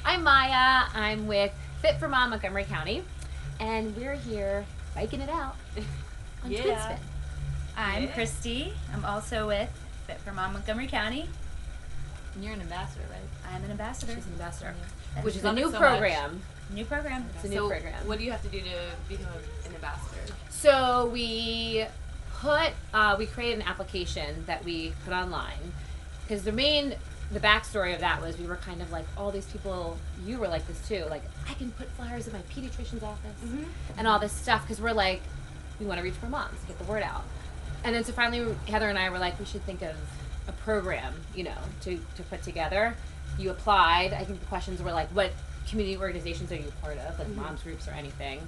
I'm Maya. I'm with Fit4Mom Montgomery County, and we're here biking it out on Twin Spin. I'm Kristi. I'm also with Fit4Mom Montgomery County. And you're an ambassador, right? I'm an ambassador. She's an ambassador, Yeah. which is a new program. New program. It's a new program. What do you have to do to become an ambassador? So we created an application that we put online, because the backstory of that was we were kind of like, all these people, you were like this too, like, I can put flyers in my pediatrician's office and all this stuff, because we're like, we want to reach more moms, get the word out. And then so finally Heather and I were like, we should think of a program, to put together. You applied. I think the questions were like, what community organizations are you a part of, like moms groups or anything,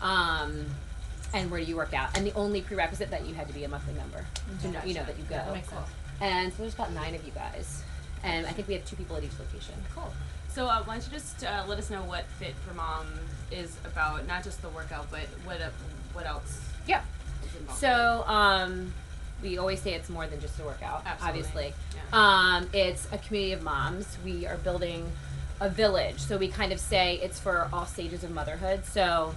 and where do you work out? And the only prerequisite that you had to be a monthly member to know, that you go. That makes sense. And so there's about 9 of you guys, and I think we have 2 people at each location. Cool. So why don't you just let us know what Fit4Mom is about, not just the workout, but what else? Yeah. Is involved? So we always say it's more than just a workout. Absolutely. Obviously. Yeah. It's a community of moms. We are building a village, so we kind of say it's for all stages of motherhood. So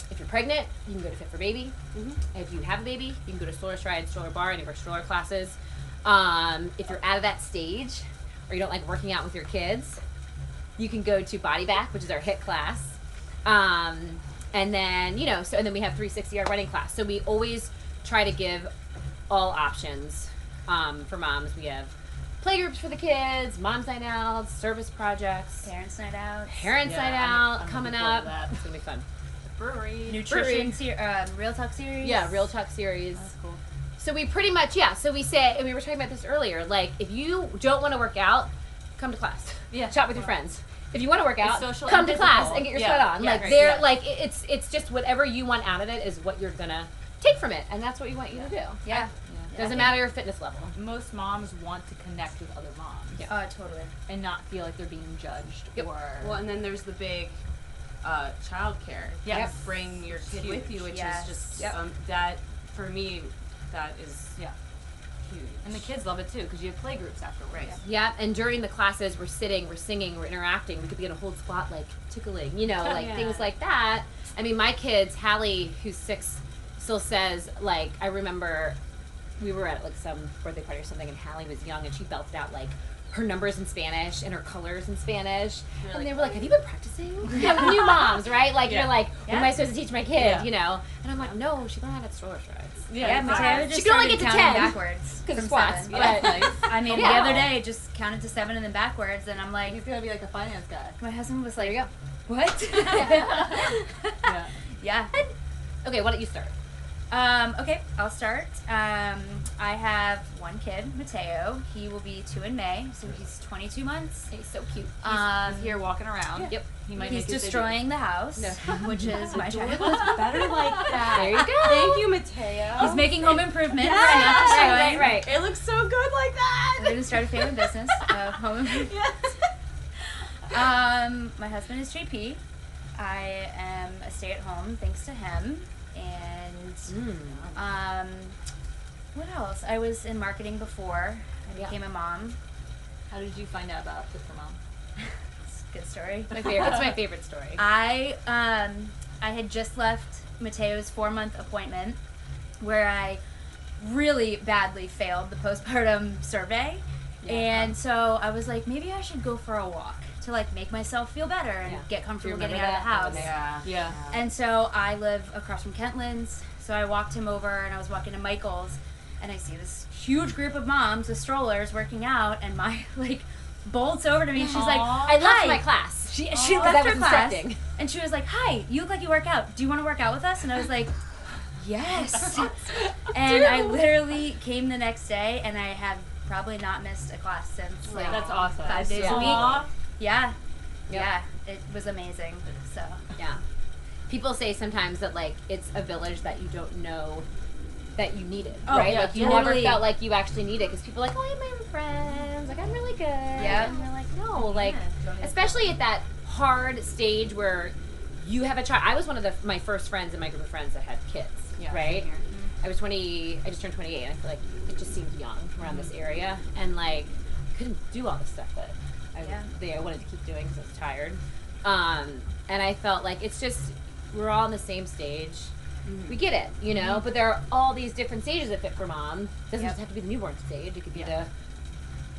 if you're pregnant, you can go to Fit4Baby. If you have a baby, you can go to Socialize, Stroller Bar, any of our stroller classes. If you're out of that stage, or you don't like working out with your kids, you can go to Body Back, which is our HIIT class. And then, and then we have 360, our running class. So we always try to give all options for moms. We have play groups for the kids, mom's night outs, service projects, Parents' night out. night out I'm coming looking forward up. to that. It's gonna be fun. Brewery. Nutrition, Real Talk series. Yeah, Real Talk series. That's cool. So we pretty much, so we say, and we were talking about this earlier, like, if you don't want to work out, come to class. Yeah. Chat with your friends. If you want to work out, social come and to physical. class and get your Yeah. sweat on. Yeah, Like, right. they're, Yeah. like, it's just whatever you want out of it is what you're gonna take from it, and that's what we want you to do. Yeah. Doesn't matter your fitness level. Most moms want to connect with other moms Yeah. Totally. and not feel like they're being judged or Well, and then there's the big childcare. Yes. Bring your kid with you, which Yes. is just Yep. that for me. That is yeah. huge. And the kids love it too because you have play groups afterwards. Right. Yeah, and during the classes, we're sitting, we're singing, we're interacting. We could be in a hold spot, like tickling, like Yeah. things like that. I mean, my kids, Hallie, who's 6, still says, like, I remember we were at like some birthday party or something, and Hallie was young, and she belted out like her numbers in Spanish and her colors in Spanish. You're And like, they were like, "Have you been practicing?" Yeah, with new moms, right? Like, Yeah. you're like, "What am I supposed to teach my kid?" Yeah. And I'm like, "No, she learned how to stroller strides." Yeah, Mateo just She can only started get to counting 10 backwards because from of squats. 7. But nice. I mean, Yeah. the other day, just counted to 7 and then backwards, and I'm like, He's gonna be like a finance guy. my husband was like, there you go. what? Yeah. Yeah. Okay, why don't you start? Okay, I'll start. I have one kid, Mateo. He will be 2 in May, so he's 22 months. He's so cute. He's here walking around. Yep. He might He's make his destroying the house, No. which is my child. Better like that. There you go. Thank you, Mateo. He's making home improvement. Yeah. Right now, just Right, showing. right. It looks so good like that. We're gonna start a family business of home improvement. Yes. My husband is JP. I am a stay-at-home thanks to him. And what else? I was in marketing before I Yeah. became a mom. How did you find out about Fit4Mom? It's a good story. It's my favorite story. I had just left Mateo's 4-month appointment where I really badly failed the postpartum survey. Yeah. And so I was like, maybe I should go for a walk to like make myself feel better and Yeah. get comfortable Do you getting out of the remember house. that? Yeah. Yeah. And so I live across from Kentlands, so I walked him over and I was walking to Michael's and I see this huge group of moms with strollers working out and my like bolts over to me and she's like, I left "Hi." my class. She Because left I her was class inspecting. and she was like, "Hi, you look like you work out. Do you want to work out with us?" And I was like, "Yes." And I literally came the next day and I have probably not missed a class since like That's awesome. 5 days Yeah. a week. Aw. Yeah. Yep. Yeah. It was amazing. So Yeah. People say sometimes that, like, it's a village that you don't know that you need it, Oh, right? yeah, Like, you totally. never felt like you actually need it because people are like, oh, I have my own friends. Like, I'm really good. Yeah. And we're like, no. Like, Yeah. especially at that hard stage where you have a child. I was one of my first friends in my group of friends that had kids, Yeah, right? same here. I was 20, I just turned 28, and I feel like it just seemed young around this area. And, like, couldn't do all the stuff that I wanted to keep doing because I was tired. And I felt like it's just, we're all on the same stage. We get it, you know, but there are all these different stages of Fit for Mom. It doesn't just have to be the newborn stage. It could be the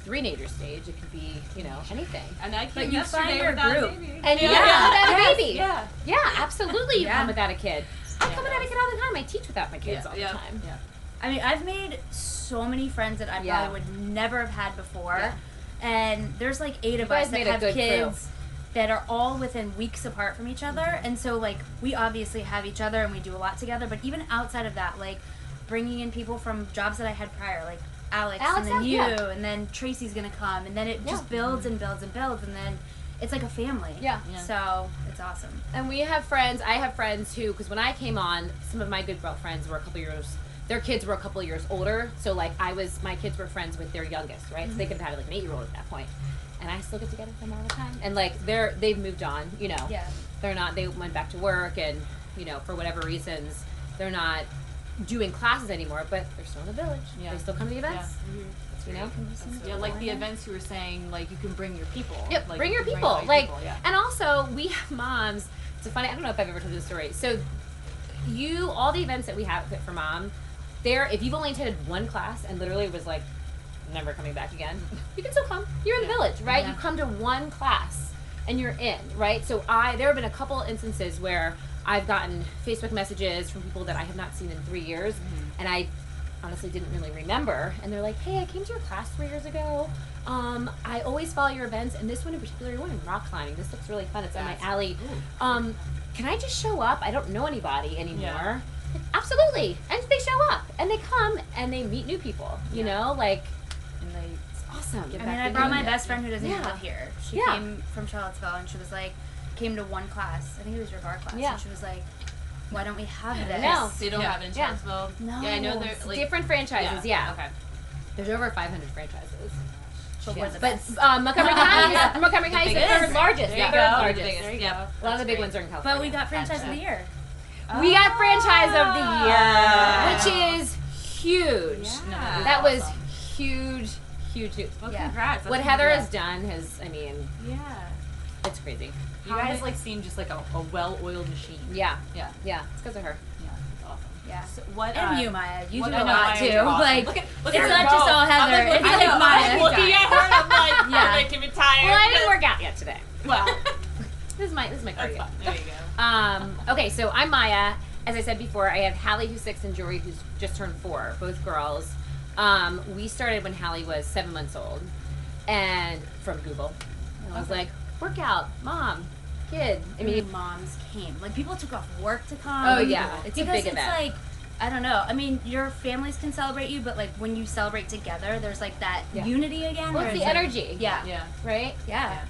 three-nager stage. It could be, you know, anything. And I came But you find yesterday your without group. a baby. And you come without a baby. Yeah. Yeah, absolutely. You Yeah. come without a kid. I come without a kid all the time. I teach without my kids all the Yeah. time. Yeah. I mean, I've made so many friends that I probably would never have had before. Yeah. And there's like 8 of guys us that made a have good kids that are all within weeks apart from each other. And so, like, we obviously have each other and we do a lot together. But even outside of that, like, bringing in people from jobs that I had prior, like Alex and then you, and then Tracy's going to come. And then it just builds and builds and builds. And then it's like a family. Yeah. So it's awesome. And we have friends. I have friends who, because when I came on, some of my good girlfriends were a couple years. Their kids were a couple of years older. So like my kids were friends with their youngest, right? So they could have had like an 8-year-old at that point. And I still get together with them all the time. And like they've moved on, you know. Yeah. They went back to work, and you know, for whatever reasons, they're not doing classes anymore, but they're still in the village. Yeah. They still come to the events. You know. Yeah, like the events you were saying, like you can bring your people. Yep, Like, bring you your can people. all your Like, people, yeah. and also we have moms. It's a funny. I don't know if I've ever told this story. So, all the events that we have at Fit for Mom, if you've only attended one class and literally was like never coming back again, you can still come. You're in the village, right? You come to one class and you're in, right? So there have been a couple instances where I've gotten Facebook messages from people that I have not seen in 3 years, and I honestly didn't really remember, and they're like, hey, I came to your class 3 years ago. I always follow your events, and this one in particular, one in rock climbing. This looks really fun. It's on my alley. Can I just show up? I don't know anybody anymore. Yeah. Like, absolutely. And they show up, and they come, and they meet new people, you know? Like, and it's awesome. I mean, I brought my best friend who doesn't even live here. She Yeah. came from Charlottesville, and she was like, came to one class. I think it was your bar class. Yeah. And she was like, why don't we have this? No. They don't have it in Charlottesville. No. Yeah, I know they're It's like different franchises, yeah. Okay. There's over 500 franchises. But we're the But best. Montgomery County is the biggest. third largest. There you the go. third The largest. biggest. Yep. A lot of the big ones are in California. But we got franchise of the year. We got franchise of the year, which is huge. Yeah. That was huge, huge news. Well, Yeah. congrats. What That's Heather congrats. has done has, I mean, Yeah. it's crazy. You guys like seem just like a well-oiled machine. Yeah, Yeah. yeah, it's because of her. Yeah. That's awesome. Yeah. So what? And you, Maya. You what- do I a know, lot Maya, too. you're awesome. Like, Look it's at her not just go. all Heather. I'm like, It's I like know, Maya. I'm looking at her and I'm like, Yeah. you're making me tired. Well, I didn't work out yet today. Well, This is my that's cardio. fine. There you go. Okay, so I'm Maya. As I said before, I have Hallie, who's 6, and Jory, who's just turned 4, both girls. We started when Hallie was 7 months old, and from Google. And I was like, workout, mom, kid. I mean, moms came. Like, people took off work to come. Oh, yeah. It's a because big event. Like, I don't know. I mean, your families can celebrate you, but like when you celebrate together, there's like that unity again. well, where it's the like- energy. Yeah. Yeah. Right? Yeah.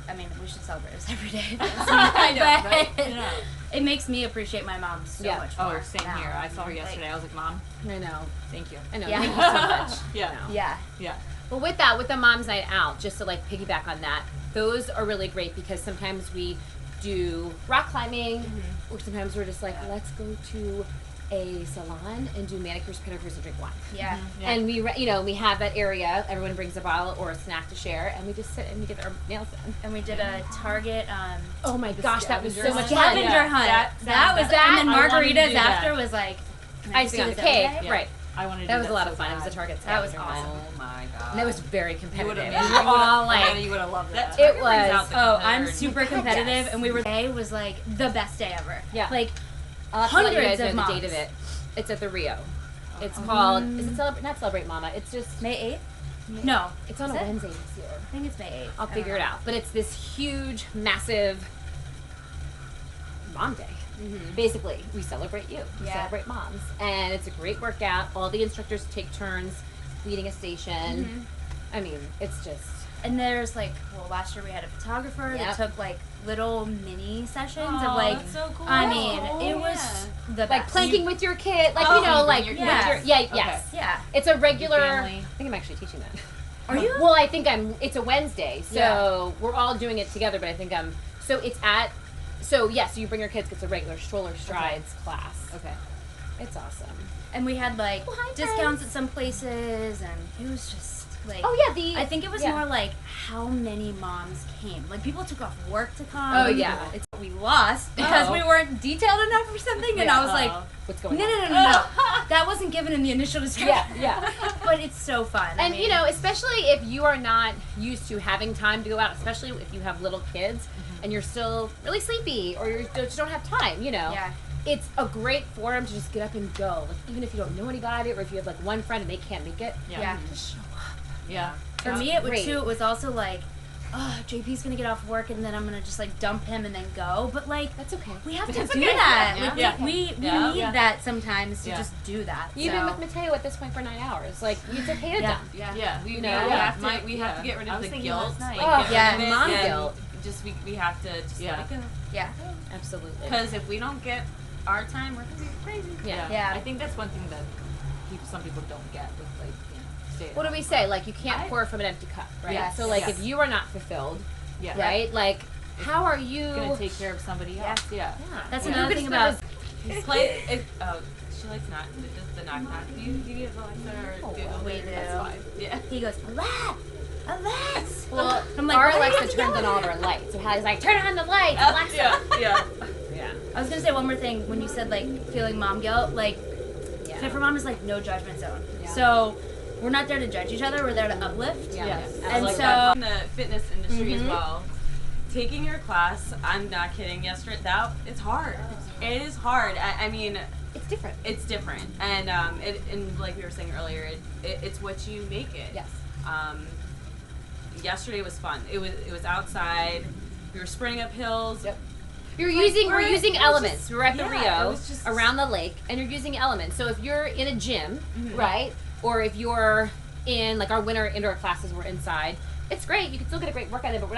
I mean, we should celebrate us every day. I know, right? But Yeah. it makes me appreciate my mom so Yeah. much Oh, more. same now. here. I saw her yesterday. I was like, Mom, I know. thank you. I know. Yeah. Thank you so much. Yeah. I know. Yeah. Yeah. But with that, with the Mom's Night Out, just to like piggyback on that, those are really great because sometimes we do rock climbing, or sometimes we're just like, let's go to a salon and do manicures, pedicures, and drink wine. Yeah. And we have that area. Everyone brings a bottle or a snack to share, and we just sit and we get our nails done. And we did a Target. Oh my gosh, that was so much fun. Scavenger Yeah. hunt. That was that- and then I wanted to margaritas do that. after was like Icing on the do this every cake, day? right? I wanted to That do was a lot of so fun. It was a bad. Target That was scavenger hunt. awesome. Oh my god. And it was very competitive. been- We were all like, you would have loved that. it was. Oh, I'm super competitive, Yes. and today was like the best day ever. Yeah. Like I'll have to let you hundreds guys of know the moms. date of it. It's at the Rio. It's called. Is it not Celebrate Mama? It's just. May 8th? No, It's on Is a it? Wednesday this year. I think it's May 8th. I'll figure it out. But it's this huge, massive mom day. Basically, we celebrate you. We Yeah. celebrate moms. And it's a great workout. All the instructors take turns leading a station. I mean, it's just. And there's like, well, last year we had a photographer that Yep. took like little mini sessions Oh, of like. that's so cool. I mean, Oh, it was yeah. the Like best. planking with your kid. Like, Oh, you know, you like. bring with your kids. your- yeah, Okay. yes. Yeah. It's a regular. family. I think I'm actually teaching that. Are you? Well, I think it's a Wednesday, so Yeah. we're all doing it together. But I think so it's at. So yes, you bring your kids. It's a regular stroller strides class. Okay. It's awesome. And we had like Well, hi, discounts friends. at some places, and it was just. Like, Oh yeah, I think it was more like how many moms came. Like people took off work to come. Oh yeah, it's we lost because we weren't detailed enough or something, and I was like, what's going no, on? no, that wasn't given in the initial description. Yeah. But it's so fun. And you know, especially if you are not used to having time to go out, especially if you have little kids and you're still really sleepy or you just don't have time, you know. Yeah. It's a great forum to just get up and go. Like even if you don't know anybody or if you have like one friend and they can't make it, just show up. Yeah. For me, it was also like, oh, JP's gonna get off work and then I'm gonna just like dump him and then go. But like, That's okay. we have to do that. Yeah. Like, we need that sometimes to just do that. Even so. with Mateo at this point for 9 hours, like it's okay to dump. Yeah. We know? we have to get rid of the guilt. Like, Mom and guilt. Just we have to just let it go. Yeah. Absolutely. Because if we don't get our time, we're gonna be crazy. Yeah. I think that's one thing that some people don't get with like, stay at What do home. we say? Like you can't pour from an empty cup, right? Yes. So like Yes. if you are not fulfilled, Yeah. right? Like how are you Gonna take care of somebody else. Yeah. That's Yeah. another thing about. She likes not the knock knock. Do you use Alexa or Google? we do. That's fine. Yeah. He goes, Alex. Well, I'm like, our why do we have Alexa to turns yell on at all of her? our lights. So Hallie's like, turn on the lights, Alexa. Yeah. I was gonna say one more thing when you said like feeling mom guilt. Like, Fit4Mom is like no judgment zone. Yeah. So we're not there to judge each other. We're there to uplift. Yeah. Yes. And Like so- that in the fitness industry as well. Taking your class, I'm not kidding. Yesterday, it's hard. It is hard. I mean, It's different. it's different, and and like we were saying earlier, it's what you make it. Yes. Yesterday was fun. It was outside. We were sprinting up hills. Yep. We're using elements. just- We're at the yeah, Rio it was just- around the lake, and you're using elements. So if you're in a gym, right, or if you're in like our winter indoor classes, we're inside. It's great. You can still get a great workout in, but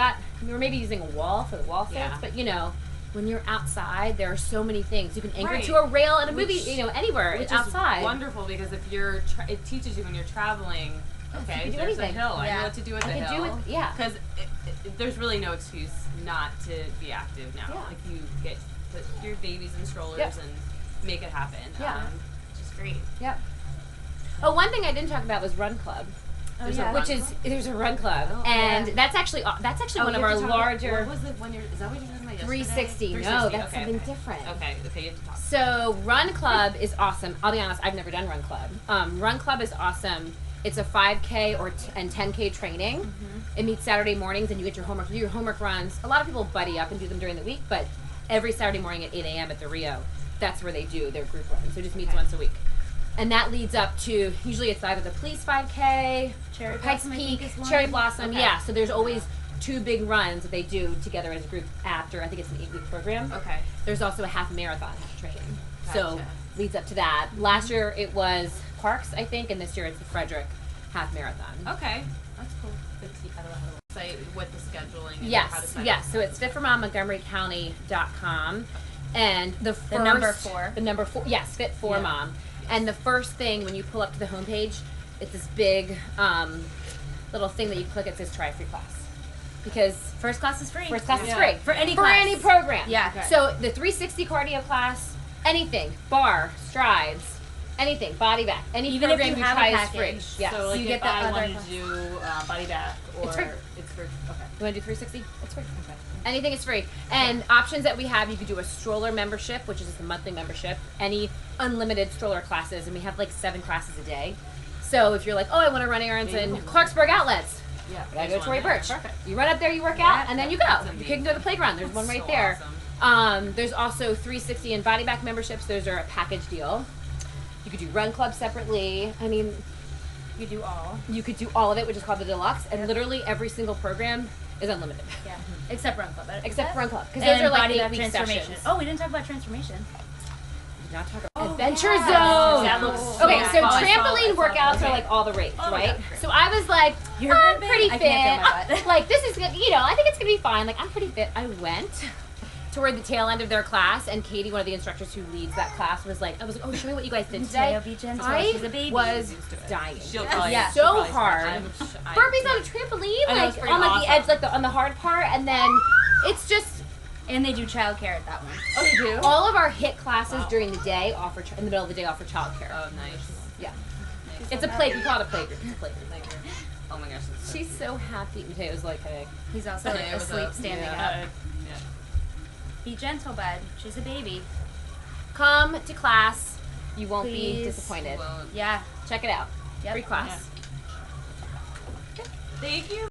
we're maybe using a wall for the wall fits. Yeah. But you know, when you're outside, there are so many things you can anchor Right. to a rail in a movie. Which- You know, anywhere Which outside. is wonderful because if it teaches you when you're traveling. Okay, you can do there's anything. a hill. I Yeah. know what to do with the I hill. can do it. Yeah. Because there's really no excuse not to be active now. Yeah. If you put your babies in strollers Yep. and make it happen. Yeah. Which is great. Yep. Oh, one thing I didn't talk about was Run Club. There's a run Which is there's a Run Club, Oh, and yeah. that's actually one of you our have to talk about- larger. What was it when you're? Is that what you're talking about? 360. Yesterday? No, 360. that's Okay, something okay. different. Okay, you have to talk. So Run Club is awesome. I'll be honest, I've never done Run Club. Run Club is awesome. It's a 5K and 10K training. It meets Saturday mornings, and you get your homework. You do your homework runs. A lot of people buddy up and do them during the week, but every Saturday morning at 8 a.m. at the Rio, that's where they do their group runs. So it just meets once a week. And that leads up to, usually it's either the Police 5K, Cherry Pikes Blossom, I think, Peak, is one. Cherry Blossom. Okay. Yeah, so there's always 2 big runs that they do together as a group after. I think it's an 8-week program. Okay. There's also a half marathon training. So Gotcha. leads up to that. Last year it was Parks, I think, and this year it's the Frederick half marathon. Okay. That's cool. I don't know how to say with the scheduling. And how to Yes, sign yes. up. So it's Fit4MomMontgomeryCounty, and the first, The number 4. The number 4. Yes, Fit4Mom. And the first thing when you pull up to the homepage, it's this big little thing that you click. It says try a free class, because First class is free. first class is Yeah. free For any for class. any program. Yeah. Okay. So the 360 cardio class, anything, bar, strides, anything, body back, any Even if program you have a try is package. free. Yes. So like you if get the I other wanted class. to do body back or It's free. it's for okay. You want to do 360? It's free. Okay. Anything is free. And options that we have, you could do a stroller membership, which is just a monthly membership, any unlimited stroller classes, and we have like 7 classes a day. So if you're like, oh, I want to run errands in Clarksburg Outlets, Yeah. I go there's to Tory one there. Burch. Perfect. You run up there, you work out, and then you go. That's You can go to the playground. There's one right So there. awesome. There's also 360 and body back memberships. Those are a package deal. You could do Run Club separately. I mean, You do all. you could do all of it, which is called the deluxe, and literally every single program is unlimited. Yeah. Except Run Club. Except for Run Club, because And those are like body back 8-week transformation. sessions. Oh, we didn't talk about transformation. Did not talk about Adventure yeah. Zone. That looks Okay, yeah. so Oh, I saw trampoline it. workouts Okay. are like all the rage, Oh, right? yeah, great. So I was like, You're I'm good, pretty babe? I fit. can't feel my butt. Like, this is good. You know, I think it's going to be fine. Like, I'm pretty fit. I went toward the tail end of their class, and Katie, one of the instructors who leads that class, was like, oh, show me what you guys did today. Mateo, be gentle. I She's a baby. was Used to it. dying. She'll It probably, was Yeah. she'll so probably hard. scratch. Burpees on a trampoline, I know, it's like pretty on like the awesome. edge, like on the hard part, and then it's just And they do childcare at that one. Oh, you do? all of our HIT classes Wow. during the day offer in the middle of the day offer childcare. Oh, nice. Yeah, it's a play. We call it a playgroup. It's a playgroup. Oh my gosh, that's so She's so happy. Mateo's like, hey. He's also Hey, what's asleep, up? standing Yeah. up. Be gentle, bud. She's a baby. Come to class. You won't be Please. disappointed. Well, Yeah. Check it out. Yep. Free class. thank you.